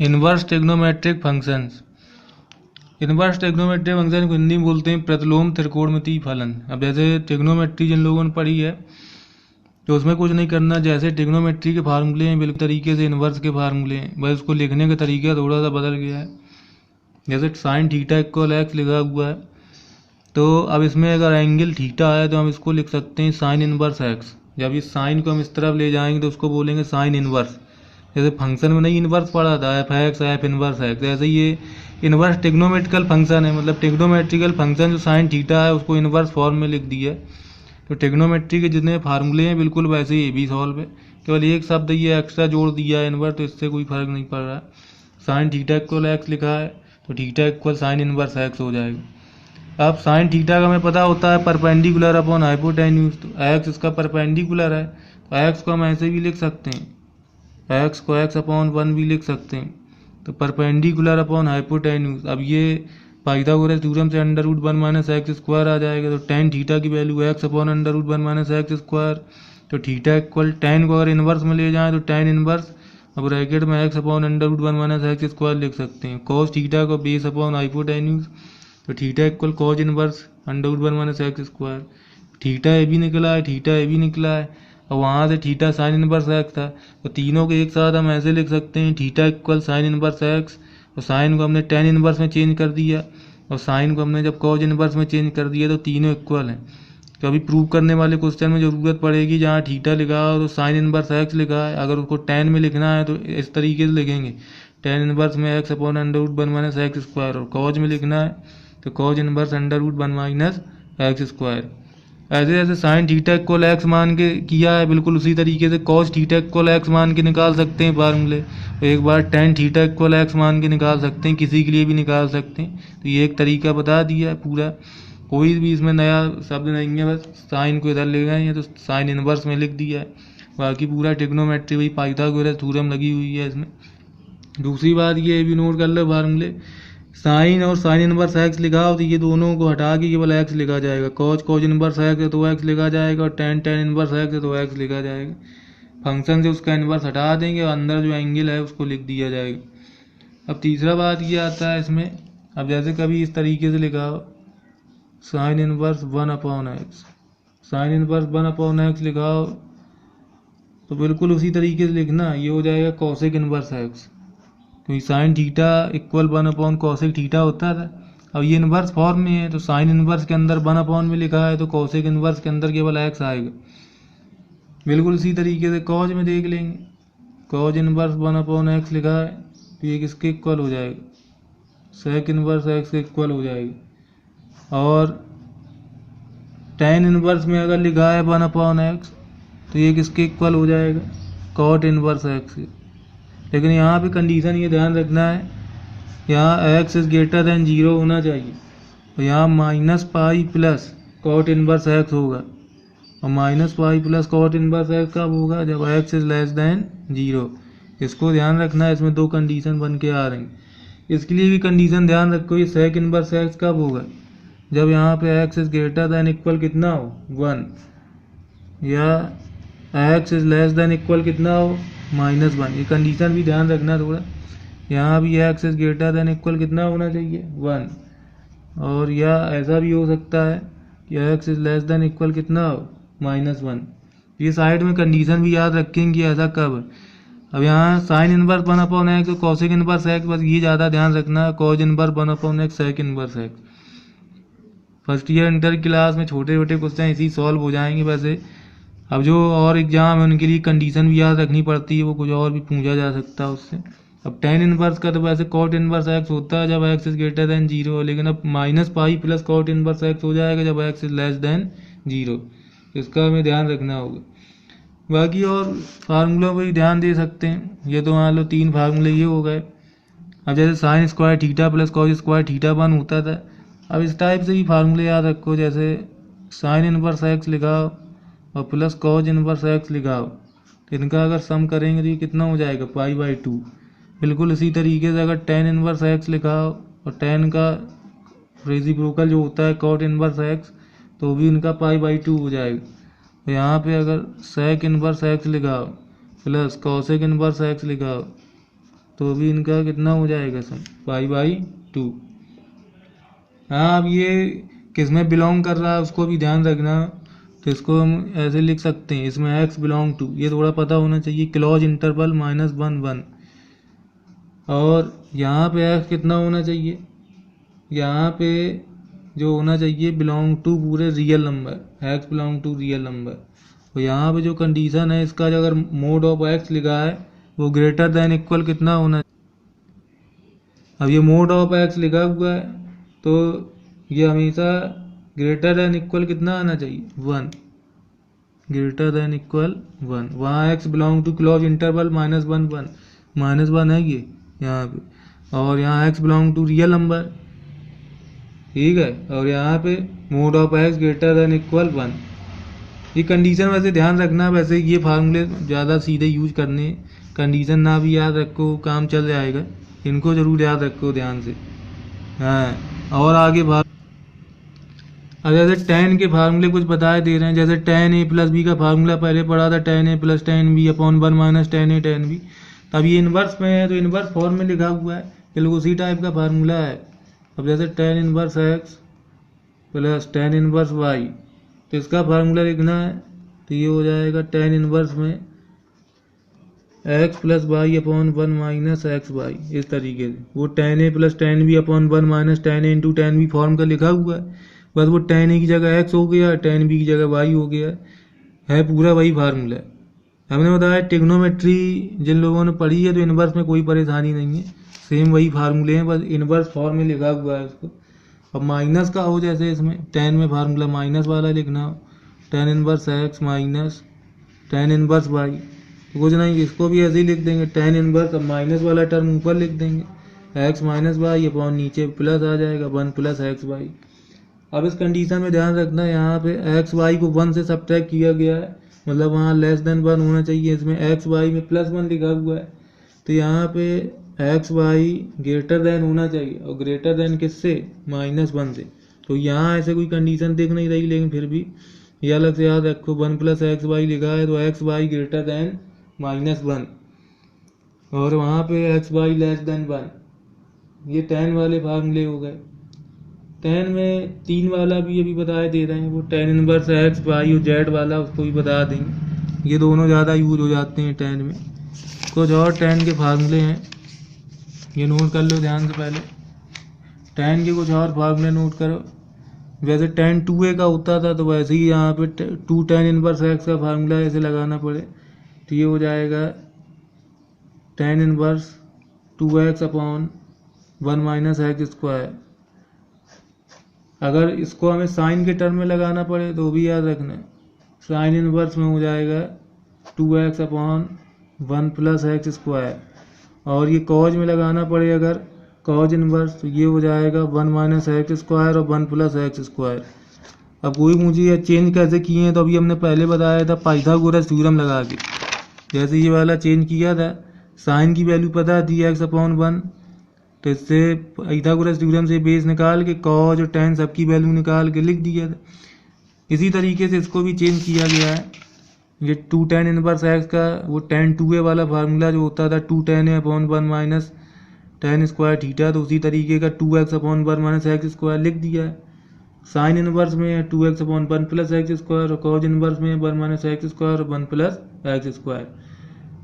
Inverse trigonometric functions. Inverse trigonometric function को हिंदी में बोलते हैं प्रतिलोम त्रिकोणमितीय फलन। अब जैसे ट्रिग्नोमेट्री जिन लोगों ने पढ़ी है तो उसमें कुछ नहीं करना, जैसे ट्रिग्नोमेट्री के फार्मूले हैं बिल्कुल तरीके से इनवर्स के फार्मूले हैं, बस उसको लिखने का तरीका थोड़ा सा बदल गया है। जैसे साइन थीटा इक्वल एक्स लिखा हुआ है, तो अब इसमें अगर एंगल थीटा है तो हम इसको लिख सकते हैं साइन इनवर्स एक्स। जब इस साइन को हम इस तरफ ले जाएंगे तो उसको बोलेंगे साइन इनवर्स। जैसे फंक्शन में नहीं इनवर्स पढ़ा था F x F inverse x, ऐसे ये इनवर्स ट्रिग्नोमेट्रिकल फंक्शन है, मतलब ट्रिग्नोमेट्रिकल फंक्शन जो साइन थीटा है उसको इनवर्स फॉर्म में लिख दिया है। तो ट्रिग्नोमेट्री के जितने फार्मूले हैं बिल्कुल वैसे ही भी सॉल्व है, केवल एक शब्द ये एक्स्ट्रा जोड़ दिया है इनवर्स, तो इससे कोई फर्क नहीं पड़ रहा है। साइन थीटा इक्वल एक्स लिखा है तो theta equal sine inverse x हो जाएगा। अब साइन थीटा का हमें पता होता है परपेंडिकुलर अपॉन हाइपोटेन्यूज, तो एक्स इसका परपेंडिकुलर है तो एक्स को हम ऐसे भी लिख सकते हैं, एक्स को एक्स अपॉन 1 भी लिख सकते हैं, तो परपेंडिकुलर अपॉन हाइपोटेन्यूज। अब ये पाइथागोरस थ्योरम से under root 1 minus x square आ जाएगा, तो टेन थीटा की value x upon under root 1 minus x square, तो थीटा इक्वल टेन को अगर इन्वर्स में ले जाएं तो टेन इन्वर्स, अब ब्रैकेट में x upon under root 1 minus x square लिख सकते हैं। कॉस थीटा को बेस अपॉन हाइपोटेन्यूज, तो theta equal cos inverse under root 1 minus x square. Theta ए भी निकला है, थीटा ए भी निकला है, और वहाँ से थीटा साइन इनवर्स एक्स था, तो तीनों के एक साथ हम ऐसे लिख सकते हैं theta equal sine inverse x, और साइन को हमने टेन इनवर्स में चेंज कर दिया और साइन को हमने जब कॉज इनवर्स में चेंज कर दिया तो तीनों इक्वल हैं। कभी प्रूव करने वाले क्वेश्चन में ज़रूरत पड़ेगी जहाँ थीटा लिखा हो तो साइन इनवर्स एक्स लिखा है, अगर उसको टेन में लिखना है तो इस तरीके से लिखेंगे टेन इनवर्स में x upon under root 1 minus x square, और कॉज में लिखना है तो cos inverse under root 1 minus x square. ऐसे जैसे साइन थीटा इक्वल एक्स मान के किया है बिल्कुल उसी तरीके से कॉस थीटा इक्वल एक्स मान के निकाल सकते हैं फार्मूले, तो एक बार टेन थीटा इक्वल एक्स मान के निकाल सकते हैं, किसी के लिए भी निकाल सकते हैं। तो ये एक तरीका बता दिया है पूरा, कोई भी इसमें नया शब्द नहीं है, बस साइन को इधर ले गए हैं तो साइन इनवर्स में लिख दिया है, बाकी पूरा ट्रिग्नोमेट्री वही पाइथागोरस थ्योरम लगी हुई है इसमें। दूसरी बात ये भी नोट कर लो फार्मूले, साइन और साइन इनवर्स एक्स लिखा हो तो ये दोनों को हटा के केवल एक्स लिखा जाएगा, कॉज कॉज इनवर्स एक्स है तो एक्स लिखा जाएगा, और टेन टेन इनवर्स एक्स है तो एक्स लिखा जाएगा। फंक्शन से उसका इनवर्स हटा देंगे और अंदर जो एंगल है उसको लिख दिया जाएगा। अब तीसरा बात ये आता है इसमें, अब जैसे कभी इस तरीके से लिखा हो sign inverse 1 upon x, sign inverse 1 upon x लिखा हो तो बिल्कुल उसी तरीके से लिखना, ये हो जाएगा कॉसेक इनवर्स एक्स, क्योंकि sine theta equal 1 upon cosec theta होता था। अब ये इनवर्स फॉर्म में है तो साइन इनवर्स के अंदर 1 अपॉन में लिखा है तो कॉसेक इनवर्स के अंदर केवल एक्स आएगा। बिल्कुल इसी तरीके से कॉज में देख लेंगे, कॉज इनवर्स 1 अपॉन एक्स लिखा है तो ये किसके इक्वल हो जाएगा, सेक इनवर्स एक्स के इक्वल हो जाएगा। और टेन इनवर्स में अगर लिखा है 1 अपॉन एक्स तो ये किसके इक्वल हो जाएगा, कॉट इनवर्स एक्स के। लेकिन यहाँ पे कंडीशन ये ध्यान रखना है, यहाँ एक्स इज ग्रेटर देन 0 होना चाहिए, तो यहाँ minus pi plus cot inverse x होगा, और minus pi plus cot inverse x कब होगा, जब एक्स इज लेस देन 0। इसको ध्यान रखना है, इसमें दो कंडीशन बन के आ रही हैं, इसके लिए भी कंडीशन ध्यान रखो, ये सेक इनवर्स एक्स कब होगा, जब यहाँ पे x is greater than equal कितना हो 1, या x is less than equal कितना हो -1। ये कंडीशन भी ध्यान रखना थोड़ा, यहाँ भी x is greater than equal कितना होना चाहिए 1, और या ऐसा भी हो सकता है कि x is less than equal कितना हो -1। ये साइड में कंडीशन भी याद रखेंगे कि ऐसा कब है। अब यहाँ साइन इनवर्स 1 अपॉन एक्स और कॉसेक इनवर्स एक्स, बस ये ज़्यादा ध्यान रखना है, cos inverse 1 upon x sec inverse x. First year inter class में छोटे छोटे क्वेश्चन इसी सॉल्व हो जाएंगे। वैसे अब जो और एग्जाम है उनके लिए कंडीशन भी याद रखनी पड़ती है, वो कुछ और भी पूछा जा सकता है उससे। अब टेन इनवर्स का तो वैसे कॉट इनवर्स एक्स होता है जब एक्स इज ग्रेटर देन 0, लेकिन अब minus pi plus cot inverse x हो जाएगा जब एक्स इज लेस देन 0, इसका हमें ध्यान रखना होगा। बाकी और फार्मूलों पर भी ध्यान दे सकते हैं, ये तो मान लो 3 फार्मूले ये हो गए। अब जैसे sine square theta plus cos square theta 1 होता था, अब इस टाइप से ही फार्मूले याद रखो, जैसे साइन इनवर्स एक्स लिखाओ और प्लस कॉज इनवर्स एक्स लिखाओ, तो इनका अगर सम करेंगे तो ये कितना हो जाएगा पाई/2। बिल्कुल इसी तरीके से अगर टेन इनवर्स एक्स लिखाओ और टेन का रेसिप्रोकल जो होता है कॉट इनवर्स एक्स, तो भी इनका पाई/2 हो जाएगा। तो यहाँ पे अगर सेक इनवर्स एक्स लिखाओ प्लस कॉसेक इनवर्स एक्स लिखाओ तो भी इनका कितना हो जाएगा सम, पाई/2। हाँ, अब ये किस में बिलोंग कर रहा है उसको भी ध्यान रखना। तो इसको हम ऐसे लिख सकते हैं, इसमें x बिलोंग टू, ये थोड़ा पता होना चाहिए, क्लोज इंटरवल -1 1। और यहाँ पे x कितना होना चाहिए, यहाँ पे जो होना चाहिए बिलोंग टू पूरे real number, x belong to real number. तो यहाँ पे जो कंडीशन है इसका, जो अगर मोड ऑफ x लिखा है वो ग्रेटर देन इक्वल कितना होना। अब ये मोड ऑफ x लिखा हुआ है तो ये हमेशा ग्रेटर देन इक्वल कितना आना चाहिए, 1, ग्रेटर देन इक्वल 1। वहाँ x belong to close interval -1 1, -1 है ये यहाँ पे, और यहाँ x belong to real number, ठीक है। और यहाँ पे mod of x greater than equal 1। ये कंडीशन वैसे ध्यान रखना, वैसे ये फार्मूले ज़्यादा सीधे यूज करने, कंडीशन ना भी याद रखो काम चल जाएगा, इनको ज़रूर याद रखो ध्यान से। हाँ, और आगे अब जैसे tan के फार्मूले कुछ बताए दे रहे हैं, जैसे tan a + b का फार्मूला पहले पढ़ा था, tan a + tan b upon 1 - tan a tan b। तब ये इन्वर्स में है तो इन्वर्स फॉर्म में लिखा हुआ है, बिल्कुल उसी टाइप का फार्मूला है। अब जैसे tan inverse x plus tan inverse y, तो इसका फार्मूला लिखना है तो ये हो जाएगा tan इन्वर्स में x + y अपॉन 1 - xy, इस तरीके से। वो tan a + tan b upon 1 - tan a × tan b form का लिखा हुआ है, बस वो tan a की जगह x हो गया, tan b की जगह y हो गया, है पूरा वही फार्मूला है। हमने बताया ट्रिग्नोमेट्री जिन लोगों ने पढ़ी है तो इन्वर्स में कोई परेशानी नहीं है, सेम वही फार्मूले हैं, बस इन्वर्स फॉर्म में लिखा हुआ है उसको। अब माइनस का हो, जैसे इसमें tan में फार्मूला माइनस वाला लिखना हो, tan inverse x minus tan inverse y, तो कुछ नहीं, इसको भी ऐसे ही लिख देंगे, tan इन्वर्स, अब माइनस वाला टर्म ऊपर लिख देंगे, x - y अपॉन नीचे प्लस आ जाएगा 1 + xy। अब इस कंडीशन में ध्यान रखना, यहाँ पे एक्स वाई को 1 से सब्ट्रैक्ट किया गया है, मतलब वहाँ <1 होना चाहिए, इसमें एक्स वाई में +1 लिखा हुआ है, तो यहाँ पे एक्स वाई ग्रेटर देन होना चाहिए, और ग्रेटर देन किससे, -1 से। तो यहाँ ऐसे कोई कंडीशन दिख नहीं रही, लेकिन फिर भी ये अलग से याद रखो, 1 + xy लिखा है तो एक्स वाई ग्रेटर देन -1, और वहाँ पे एक्स वाई <1। ये tan वाले फार्मूले हो गए। tan में 3 वाला भी अभी बताए दे रहे हैं, वो tan इन्वर्स x y और z वाला उसको भी बता देंगे, ये दोनों ज़्यादा यूज हो जाते हैं tan में। कुछ और tan के फार्मूले हैं, ये नोट कर लो ध्यान से पहले, tan के कुछ और फार्मूले नोट करो। वैसे tan 2a का होता था, तो वैसे ही यहाँ पे 2 tan इन्वर्स x का फार्मूला ऐसे लगाना पड़े, तो ये हो जाएगा tan inverse 2x upon 1 - x²। अगर इसको हमें साइन के टर्म में लगाना पड़े तो भी याद रखना है, साइन इन्वर्स में हो जाएगा 2x अपॉन 1 + x²। और ये कॉज में लगाना पड़े अगर कॉज इन्वर्स, तो ये हो जाएगा 1 - x² और 1 + x²। अब कोई मुझे ये चेंज कैसे किए हैं, तो अभी हमने पहले बताया था पाइथागोरस थ्योरम लगा के, जैसे ये वाला चेंज किया था, साइन की वैल्यू पता थी x/1, तो इससे पाइथागोरस थ्योरम से बेस निकाल के कॉज और tan सबकी वैल्यू निकाल के लिख दिया था। इसी तरीके से इसको भी चेंज किया गया है, ये 2 tan इन्वर्स x का वो tan 2a वाला फार्मूला जो होता था 2 tan a upon 1 - tan² theta, तो उसी तरीके का 2x अपॉन 1 - x² लिख दिया है। साइन इन्वर्स में 2x अपॉन 1 + x², और कॉज इन्वर्स में 1 - x² और 1 + x²।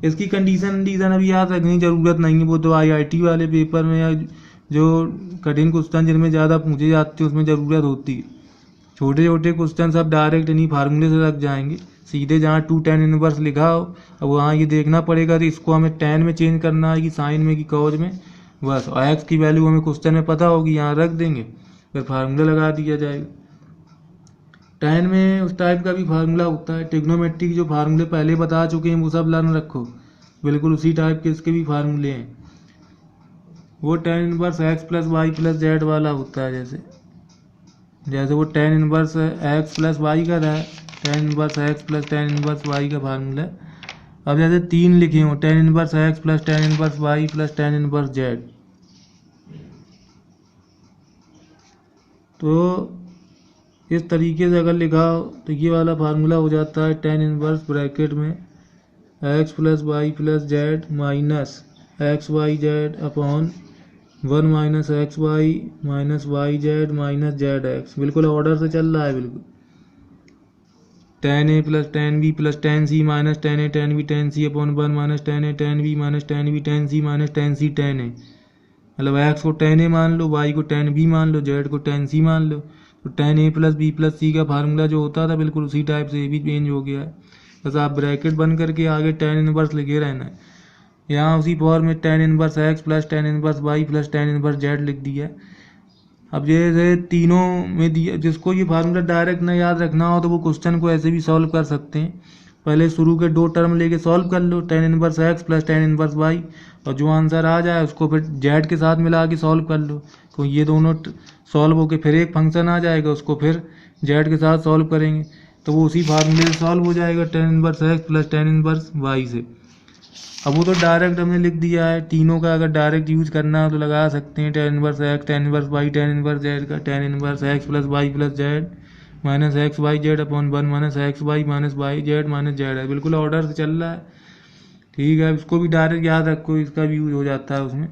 इसकी कंडीशन अभी याद रखने की ज़रूरत नहीं है, वो तो IIT वाले पेपर में या जो कठिन क्वेश्चन जिनमें ज़्यादा पूछे जाते हैं उसमें ज़रूरत होती है। छोटे छोटे क्वेश्चन सब डायरेक्ट इन्हीं फार्मूले से लग जाएंगे, सीधे जहाँ 2 tan इन्वर्स लिखा हो, अब वहाँ ये देखना पड़ेगा तो इसको हमें tan में चेंज करना है कि साइन में कि कॉज में, बस। और x की वैल्यू हमें क्वेश्चन में पता होगी, यहाँ रख देंगे, फिर फार्मूला लगा दिया जाएगा। tan में उस टाइप का भी फार्मूला होता है, ट्रिग्नोमेट्री के जो फार्मूले पहले बता चुके हैं वो सब लर्न रखो, बिल्कुल उसी टाइप के इसके भी फार्मूले हैं। वो tan inverse x + y + z वाला होता है, जैसे वो tan इन्वर्स x + y का था, tan inverse x + tan inverse y का फार्मूला। अब जैसे 3 लिखे हो, tan inverse x + tan inverse y + tan inverse z, तो इस तरीके से अगर लिखा हो तो ये वाला फार्मूला हो जाता है tan इन्वर्स ब्रैकेट में x + y + z minus x y z upon 1 minus x y minus y z minus z x. बिल्कुल ऑर्डर से चल रहा है बिल्कुल। tan a plus tan b plus tan c minus tan a tan b tan c upon 1 minus tan a tan b minus tan b tan c minus tan c tan a। मतलब x को tan a मान लो, y को tan b मान लो, z को tan c मान लो। तो tan a plus b plus c का formula जो होता था बिल्कुल उसी टाइप से ये भी चेंज हो गया है। बस आप ब्रैकेट बंद करके आगे tan इनवर्स लिखे रहना है। यहाँ उसी फॉर्म में tan inverse x plus tan inverse y plus tan inverse z लिख दिया। अब जैसे तीनों में दिया, जिसको ये फार्मूला डायरेक्ट ना याद रखना हो तो वो क्वेश्चन को ऐसे भी सॉल्व कर सकते हैं। पहले शुरू के 2 टर्म लेके सॉल्व कर लो, tan inverse x plus tan inverse y, और जो आंसर आ जाए उसको फिर z के साथ मिला के सॉल्व कर लो। तो ये दोनों सॉल्व होके फिर एक फंक्शन आ जाएगा, उसको फिर z के साथ सॉल्व करेंगे तो वो उसी फार्मूले से सॉल्व हो जाएगा, tan inverse x plus tan inverse y से। अब वो तो डायरेक्ट हमने लिख दिया है, तीनों का अगर डायरेक्ट यूज करना हो तो लगा सकते हैं। tan inverse x tan inverse y tan inverse z का tan inverse x plus y plus z minus x y z upon 1 minus x y minus y z minus z है। बिल्कुल order से चल रहा है। ठीक है, इसको भी डायरेक्ट याद रखो, इसका भी यूज हो जाता है उसमें।